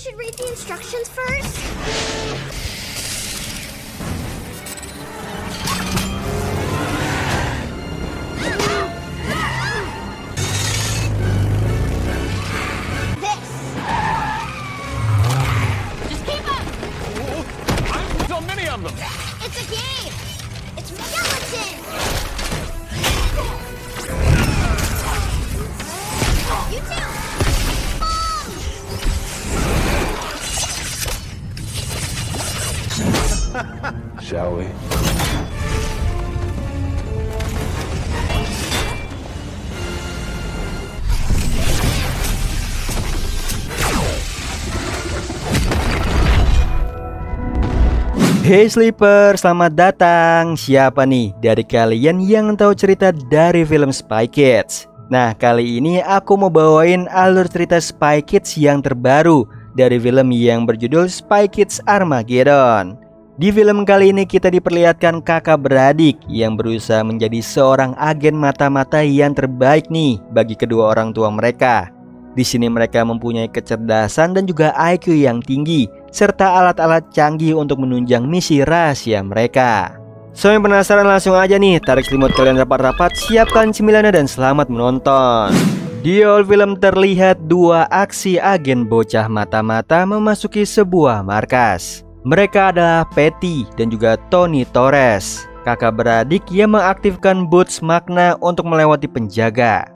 should read the instructions first. This. Just keep up. I'm so many of them. It's a game. It's skeleton. You too. Shall we? Hey Sleeper, selamat datang. Siapa nih dari kalian yang tahu cerita dari film Spy Kids? Nah, kali ini aku mau bawain alur cerita Spy Kids yang terbaru dari film yang berjudul Spy Kids Armageddon. Di film kali ini kita diperlihatkan kakak beradik yang berusaha menjadi seorang agen mata-mata yang terbaik nih bagi kedua orang tua mereka. Di sini mereka mempunyai kecerdasan dan juga IQ yang tinggi serta alat-alat canggih untuk menunjang misi rahasia mereka. So yang penasaran langsung aja nih, tarik remote kalian rapat-rapat, siapkan cemilannya dan selamat menonton. Di awal film terlihat dua aksi agen bocah mata-mata memasuki sebuah markas. Mereka adalah Patty dan juga Tony Torres, kakak beradik yang mengaktifkan Boots Magna untuk melewati penjaga.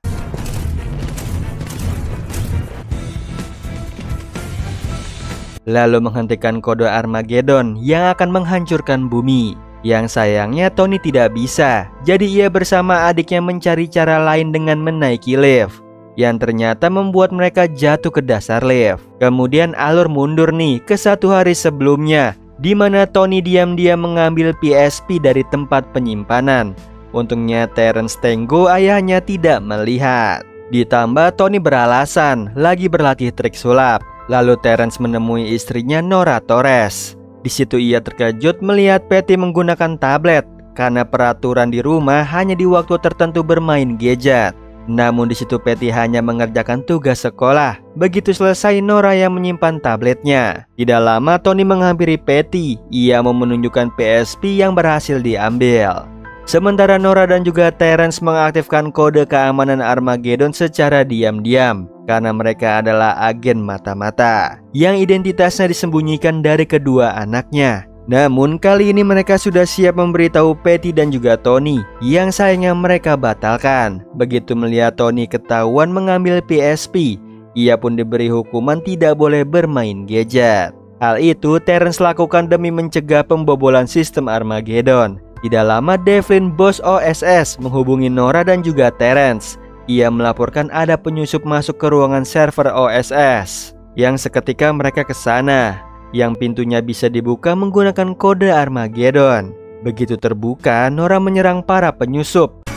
Lalu menghentikan kode Armageddon yang akan menghancurkan bumi. Yang sayangnya Tony tidak bisa, jadi ia bersama adiknya mencari cara lain dengan menaiki lift, yang ternyata membuat mereka jatuh ke dasar lift. Kemudian alur mundur nih ke satu hari sebelumnya, di mana Tony diam-diam mengambil PSP dari tempat penyimpanan. Untungnya Terence Tango ayahnya tidak melihat. Ditambah Tony beralasan lagi berlatih trik sulap. Lalu Terence menemui istrinya Nora Torres. Di situ ia terkejut melihat Patty menggunakan tablet karena peraturan di rumah hanya di waktu tertentu bermain gadget. Namun di situ Patty hanya mengerjakan tugas sekolah. Begitu selesai, Nora yang menyimpan tabletnya. Tidak lama Tony menghampiri Patty. Ia mau menunjukkan PSP yang berhasil diambil. Sementara Nora dan juga Terence mengaktifkan kode keamanan Armageddon secara diam-diam karena mereka adalah agen mata-mata yang identitasnya disembunyikan dari kedua anaknya. Namun kali ini mereka sudah siap memberitahu Patty dan juga Tony yang sayangnya mereka batalkan. Begitu melihat Tony ketahuan mengambil PSP, ia pun diberi hukuman tidak boleh bermain gadget. Hal itu Terence lakukan demi mencegah pembobolan sistem Armageddon. Tidak lama Devlin, bos OSS, menghubungi Nora dan juga Terence. Ia melaporkan ada penyusup masuk ke ruangan server OSS. Yang seketika mereka ke sana, yang pintunya bisa dibuka menggunakan kode Armageddon. Begitu terbuka, Nora menyerang para penyusup.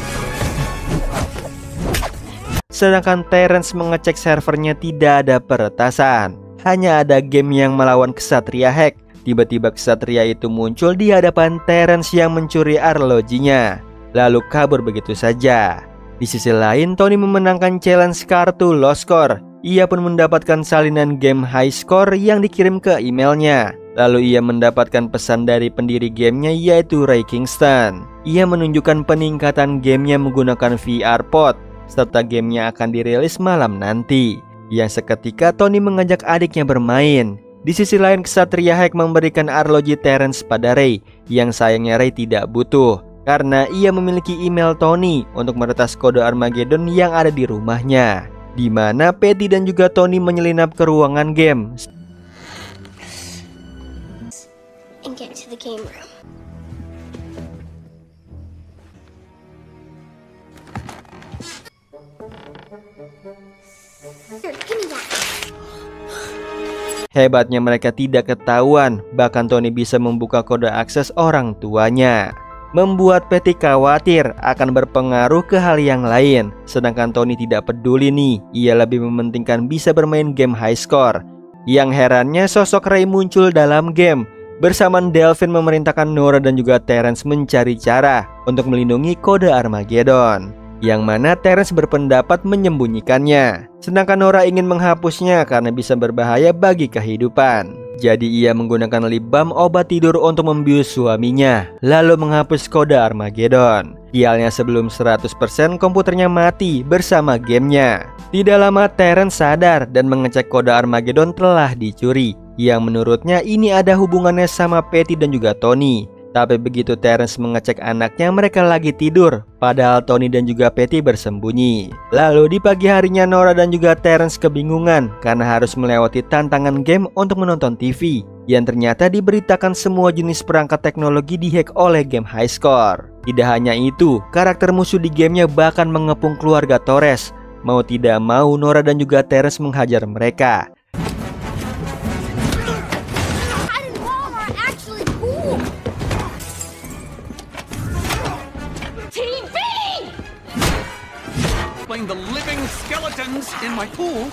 Sedangkan Terence mengecek servernya tidak ada peretasan. Hanya ada game yang melawan kesatria hack. Tiba-tiba kesatria itu muncul di hadapan Terence yang mencuri arlojinya, lalu kabur begitu saja. Di sisi lain, Tony memenangkan challenge kartu low score. Ia pun mendapatkan salinan game high score yang dikirim ke emailnya. Lalu ia mendapatkan pesan dari pendiri gamenya yaitu Ray Kingston. Ia menunjukkan peningkatan gamenya menggunakan VR pod, serta gamenya akan dirilis malam nanti. Yang seketika Tony mengajak adiknya bermain. Di sisi lain, kesatria hack memberikan arloji Terence pada Ray, yang sayangnya Ray tidak butuh karena ia memiliki email Tony untuk meretas kode Armageddon yang ada di rumahnya, di mana Patty dan juga Tony menyelinap ke ruangan game And get to the game room. Here, give me that. Hebatnya mereka tidak ketahuan, bahkan Tony bisa membuka kode akses orang tuanya. Membuat Patty khawatir akan berpengaruh ke hal yang lain. Sedangkan Tony tidak peduli nih, ia lebih mementingkan bisa bermain game high score. Yang herannya sosok Ray muncul dalam game. Bersamaan Delvin memerintahkan Nora dan juga Terence mencari cara untuk melindungi kode Armageddon. yang mana Terence berpendapat menyembunyikannya. Sedangkan Nora ingin menghapusnya karena bisa berbahaya bagi kehidupan. Jadi ia menggunakan lip balm obat tidur untuk membius suaminya, lalu menghapus kode Armageddon. Sialnya sebelum 100% komputernya mati bersama gamenya. Tidak lama Terence sadar dan mengecek kode Armageddon telah dicuri, yang menurutnya ini ada hubungannya sama Patty dan juga Tony. Tapi begitu Terence mengecek anaknya, mereka lagi tidur, padahal Tony dan juga Patty bersembunyi. Lalu di pagi harinya Nora dan juga Terence kebingungan karena harus melewati tantangan game untuk menonton TV, yang ternyata diberitakan semua jenis perangkat teknologi dihack oleh game High Score. Tidak hanya itu, karakter musuh di gamenya bahkan mengepung keluarga Torres. Mau tidak mau Nora dan juga Terence menghajar mereka. The living skeletons in my pool.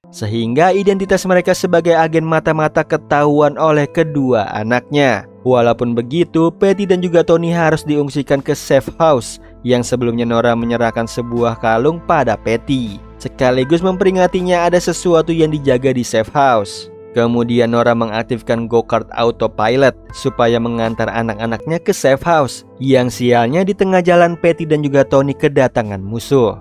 Sehingga identitas mereka sebagai agen mata-mata ketahuan oleh kedua anaknya. Walaupun begitu, Patty dan juga Tony harus diungsikan ke safe house, yang sebelumnya Nora menyerahkan sebuah kalung pada Patty, sekaligus memperingatinya ada sesuatu yang dijaga di safe house. Kemudian Nora mengaktifkan go-kart autopilot supaya mengantar anak-anaknya ke safe house, yang sialnya di tengah jalan Patty dan juga Tony kedatangan musuh.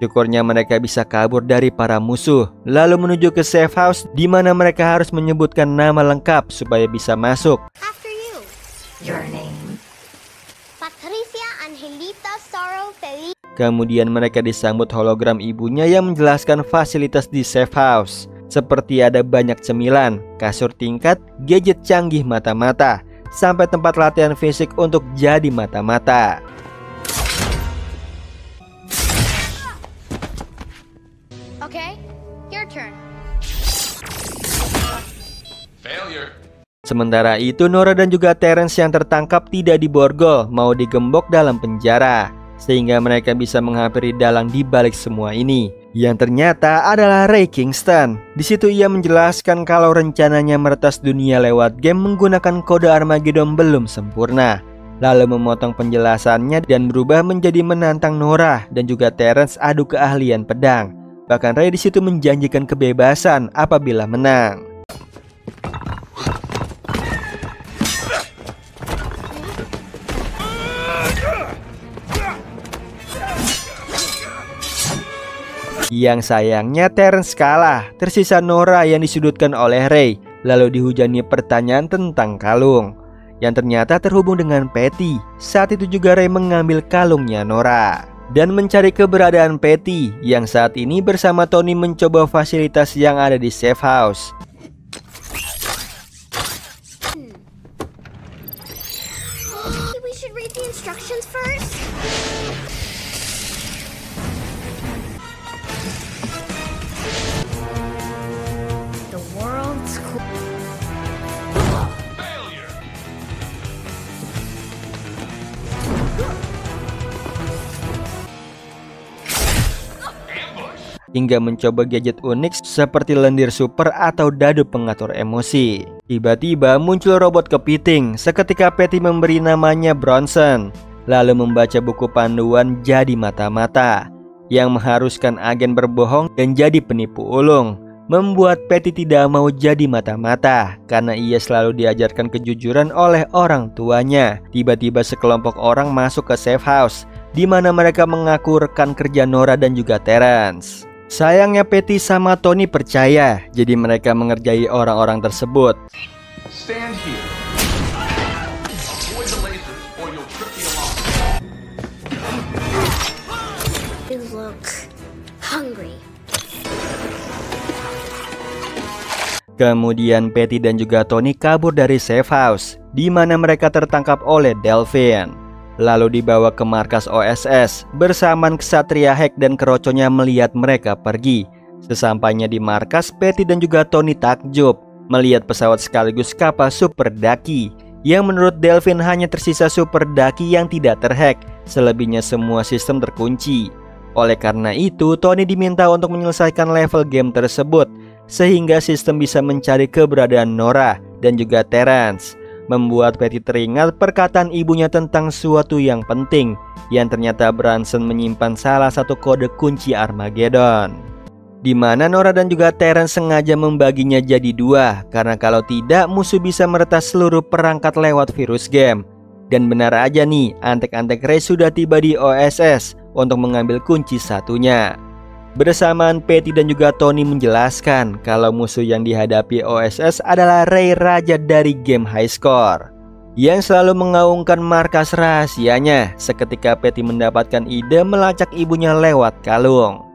Syukurnya mereka bisa kabur dari para musuh, lalu menuju ke safe house di mana mereka harus menyebutkan nama lengkap supaya bisa masuk. After you. Your name? Patricia Angelita Sorrow Feliz. Kemudian mereka disambut hologram ibunya yang menjelaskan fasilitas di safe house. Seperti ada banyak cemilan, kasur tingkat, gadget canggih mata-mata, sampai tempat latihan fisik untuk jadi mata-mata. Okay, your turn. Failure. Sementara itu Nora dan juga Terence yang tertangkap tidak diborgol, mau digembok dalam penjara, sehingga mereka bisa menghampiri dalang di balik semua ini, yang ternyata adalah Ray Kingston. Di situ ia menjelaskan kalau rencananya meretas dunia lewat game menggunakan kode Armageddon belum sempurna, lalu memotong penjelasannya dan berubah menjadi menantang Nora dan juga Terence adu keahlian pedang. Bahkan Ray di situ menjanjikan kebebasan apabila menang. Yang sayangnya Terence kalah, tersisa Nora yang disudutkan oleh Ray, lalu dihujani pertanyaan tentang kalung, yang ternyata terhubung dengan Patty. Saat itu juga Ray mengambil kalungnya Nora dan mencari keberadaan Patty, yang saat ini bersama Tony mencoba fasilitas yang ada di safe house. We should read the instructions first. The world's cool. Hingga mencoba gadget unik seperti lendir super atau dadu pengatur emosi. Tiba-tiba muncul robot kepiting. Seketika Patty memberi namanya Bronson, lalu membaca buku panduan jadi mata-mata, yang mengharuskan agen berbohong dan jadi penipu ulung. Membuat Patty tidak mau jadi mata-mata karena ia selalu diajarkan kejujuran oleh orang tuanya. Tiba-tiba sekelompok orang masuk ke safe house, di mana mereka mengaku rekan kerja Nora dan juga Terence. Sayangnya Patty sama Tony percaya, jadi mereka mengerjai orang-orang tersebut. Stand here. Avoid the lasers or you'll trip the alarm. You look hungry. Kemudian Patty dan juga Tony kabur dari safe house, di mana mereka tertangkap oleh Delphine, lalu dibawa ke markas OSS. Bersamaan Ksatria Hack dan keroconya melihat mereka pergi. Sesampainya di markas, Patty dan juga Tony takjub melihat pesawat sekaligus kapal Super Ducky yang menurut Delvin hanya tersisa Super Ducky yang tidak terhack, selebihnya semua sistem terkunci. Oleh karena itu, Tony diminta untuk menyelesaikan level game tersebut sehingga sistem bisa mencari keberadaan Nora dan juga Terrence. Membuat Patty teringat perkataan ibunya tentang suatu yang penting, yang ternyata Branson menyimpan salah satu kode kunci Armageddon, di mana Nora dan juga Terrence sengaja membaginya jadi dua, karena kalau tidak musuh bisa meretas seluruh perangkat lewat virus game. Dan benar aja nih, antek-antek Ray sudah tiba di OSS untuk mengambil kunci satunya. Bersamaan Patty dan juga Tony menjelaskan kalau musuh yang dihadapi OSS adalah Ray, raja dari game high score, yang selalu mengaungkan markas rahasianya. Seketika Patty mendapatkan ide melacak ibunya lewat kalung.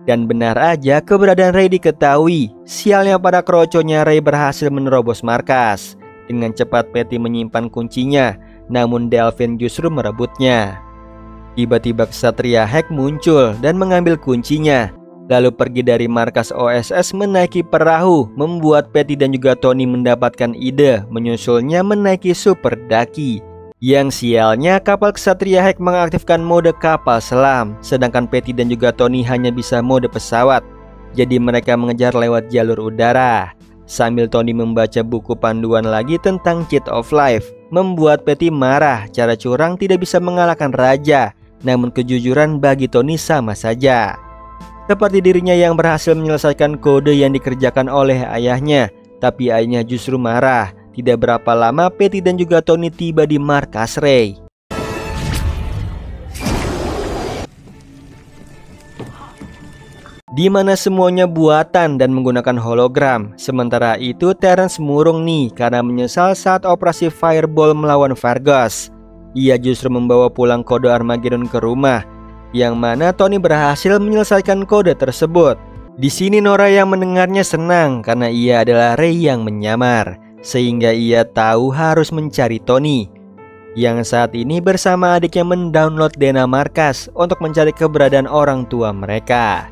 Dan benar aja keberadaan Ray diketahui. Sialnya pada kroconya Ray berhasil menerobos markas. Dengan cepat Patty menyimpan kuncinya, namun Delvin justru merebutnya. Tiba-tiba Ksatria Hack muncul dan mengambil kuncinya, lalu pergi dari markas OSS menaiki perahu, membuat Patty dan juga Tony mendapatkan ide menyusulnya menaiki Super Ducky. Yang sialnya kapal Ksatria Hack mengaktifkan mode kapal selam, sedangkan Patty dan juga Tony hanya bisa mode pesawat. Jadi mereka mengejar lewat jalur udara. Sambil Tony membaca buku panduan lagi tentang Cheat of Life, membuat Patty marah. Cara curang tidak bisa mengalahkan raja, namun kejujuran bagi Tony sama saja. Seperti dirinya yang berhasil menyelesaikan kode yang dikerjakan oleh ayahnya, tapi ayahnya justru marah. Tidak berapa lama Patty dan juga Tony tiba di markas Ray, di mana semuanya buatan dan menggunakan hologram. Sementara itu Terrence murung nih karena menyesal saat operasi Fireball melawan Vargas. Ia justru membawa pulang kode Armageddon ke rumah, yang mana Tony berhasil menyelesaikan kode tersebut. Di sini Nora yang mendengarnya senang karena ia adalah Ray yang menyamar, sehingga ia tahu harus mencari Tony, yang saat ini bersama adiknya mendownload Dena markas untuk mencari keberadaan orang tua mereka.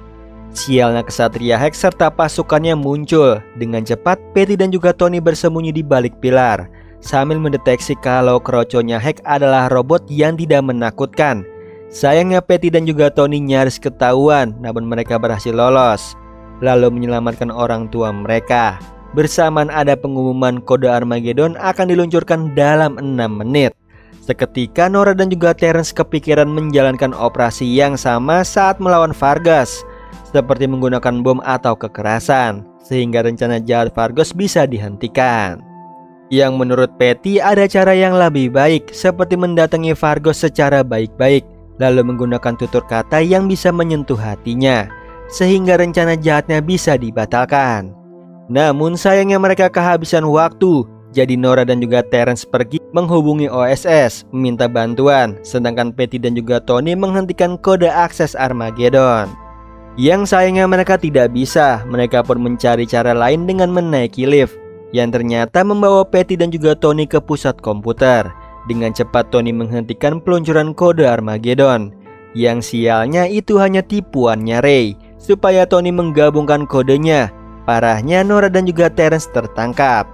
Sialnya Ksatria Hack serta pasukannya muncul. Dengan cepat Patty dan juga Tony bersembunyi di balik pilar, sambil mendeteksi kalau kroconya Hack adalah robot yang tidak menakutkan. Sayangnya Patty dan juga Tony nyaris ketahuan, namun mereka berhasil lolos, lalu menyelamatkan orang tua mereka. Bersamaan ada pengumuman kode Armageddon akan diluncurkan dalam 6 menit. Seketika Nora dan juga Terrence kepikiran menjalankan operasi yang sama saat melawan Vargas, seperti menggunakan bom atau kekerasan, sehingga rencana jahat Vargas bisa dihentikan. Yang menurut Patty ada cara yang lebih baik, seperti mendatangi Vargas secara baik-baik, lalu menggunakan tutur kata yang bisa menyentuh hatinya, sehingga rencana jahatnya bisa dibatalkan. Namun sayangnya mereka kehabisan waktu, jadi Nora dan juga Terrence pergi menghubungi OSS meminta bantuan, sedangkan Patty dan juga Tony menghentikan kode akses Armageddon. Yang sayangnya mereka tidak bisa. Mereka pun mencari cara lain dengan menaiki lift, yang ternyata membawa Patty dan juga Tony ke pusat komputer. Dengan cepat Tony menghentikan peluncuran kode Armageddon. Yang sialnya itu hanya tipuannya Ray, supaya Tony menggabungkan kodenya. Parahnya Nora dan juga Terrence tertangkap.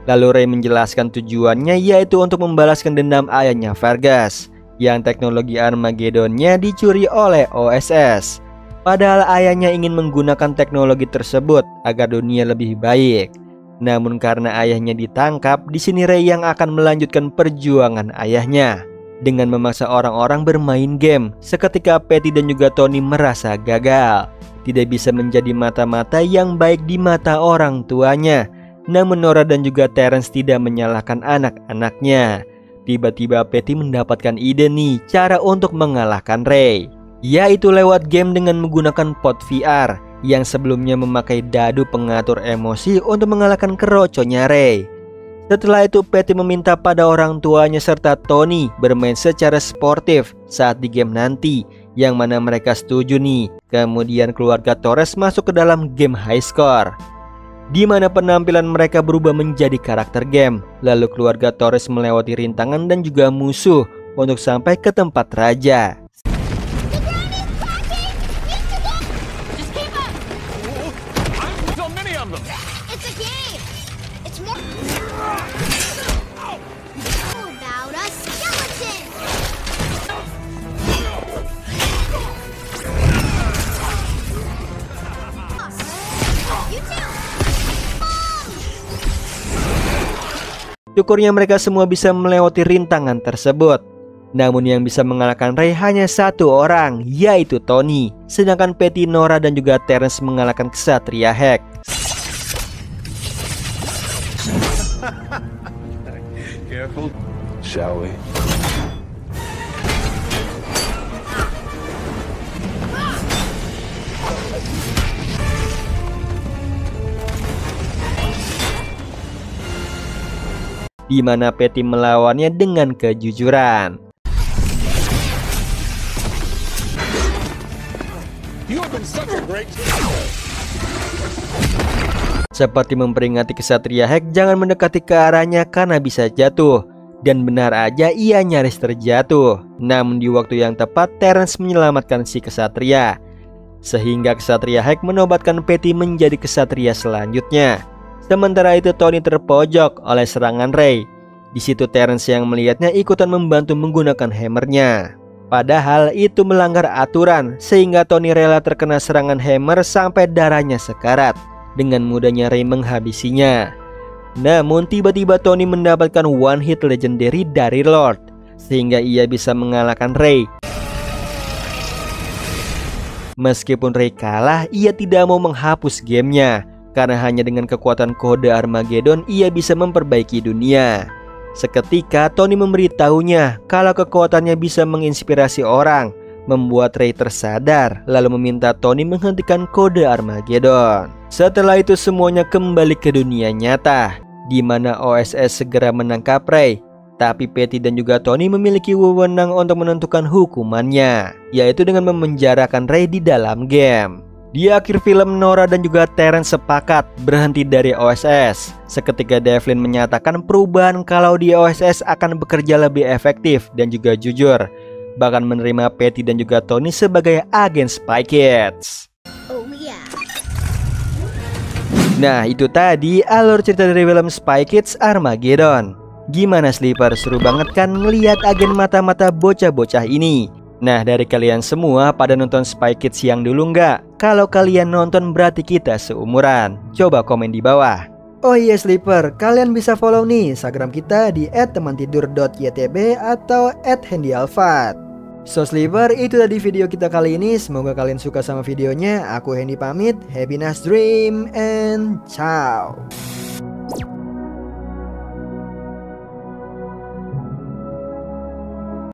Lalu Ray menjelaskan tujuannya, yaitu untuk membalaskan dendam ayahnya Vargas, yang teknologi Armageddonnya dicuri oleh OSS. Padahal ayahnya ingin menggunakan teknologi tersebut agar dunia lebih baik. Namun karena ayahnya ditangkap, di sini Ray yang akan melanjutkan perjuangan ayahnya dengan memaksa orang-orang bermain game. Seketika Patty dan juga Tony merasa gagal, tidak bisa menjadi mata-mata yang baik di mata orang tuanya. Namun Nora dan juga Terrence tidak menyalahkan anak-anaknya. Tiba-tiba Patty mendapatkan ide nih cara untuk mengalahkan Ray, yaitu lewat game dengan menggunakan pod VR yang sebelumnya memakai dadu pengatur emosi untuk mengalahkan keroconya Ray. Setelah itu Patty meminta pada orang tuanya serta Tony bermain secara sportif saat di game nanti, yang mana mereka setuju nih. Kemudian keluarga Torres masuk ke dalam game high score, di mana penampilan mereka berubah menjadi karakter game. Lalu keluarga Torres melewati rintangan dan juga musuh untuk sampai ke tempat raja. Syukurnya mereka semua bisa melewati rintangan tersebut. Namun yang bisa mengalahkan Ray hanya satu orang, yaitu Tony. Sedangkan Patty, Nora, dan juga Terence mengalahkan Ksatria Hack. Careful. Shall we? Di mana Patty melawannya dengan kejujuran. Seperti memperingati Ksatria Hack jangan mendekati ke arahnya karena bisa jatuh. Dan benar aja ia nyaris terjatuh. Namun di waktu yang tepat Terence menyelamatkan si Ksatria, sehingga Ksatria Hack menobatkan Patty menjadi Ksatria selanjutnya. Sementara itu Tony terpojok oleh serangan Ray. Di situ Terence yang melihatnya ikutan membantu menggunakan hammernya. Padahal itu melanggar aturan, sehingga Tony rela terkena serangan hammer sampai darahnya sekarat. Dengan mudahnya Ray menghabisinya. Namun tiba-tiba Tony mendapatkan one hit legendary dari Lord, sehingga ia bisa mengalahkan Ray. Meskipun Ray kalah, ia tidak mau menghapus gamenya. Karena hanya dengan kekuatan kode Armageddon ia bisa memperbaiki dunia. Seketika Tony memberitahunya kalau kekuatannya bisa menginspirasi orang, membuat Ray tersadar, lalu meminta Tony menghentikan kode Armageddon. Setelah itu semuanya kembali ke dunia nyata, di mana OSS segera menangkap Ray. Tapi Patty dan juga Tony memiliki wewenang untuk menentukan hukumannya, yaitu dengan memenjarakan Ray di dalam game. Di akhir film, Nora dan juga Terence sepakat berhenti dari OSS. Seketika Devlin menyatakan perubahan kalau di OSS akan bekerja lebih efektif dan juga jujur, bahkan menerima Patty dan juga Tony sebagai agen Spy Kids. Oh yeah. Nah itu tadi alur cerita dari film Spy Kids Armageddon. Gimana Sleeper, seru banget kan ngelihat agen mata-mata bocah-bocah ini? Nah dari kalian semua pada nonton Spy Kids yang dulu nggak? Kalau kalian nonton berarti kita seumuran. Coba komen di bawah. Oh iya Sleeper, kalian bisa follow nih Instagram kita di @temantidur.ytb atau @handyalfat. So Sleeper, itu tadi video kita kali ini. Semoga kalian suka sama videonya. Aku Hendy pamit. Happy nice dream and ciao.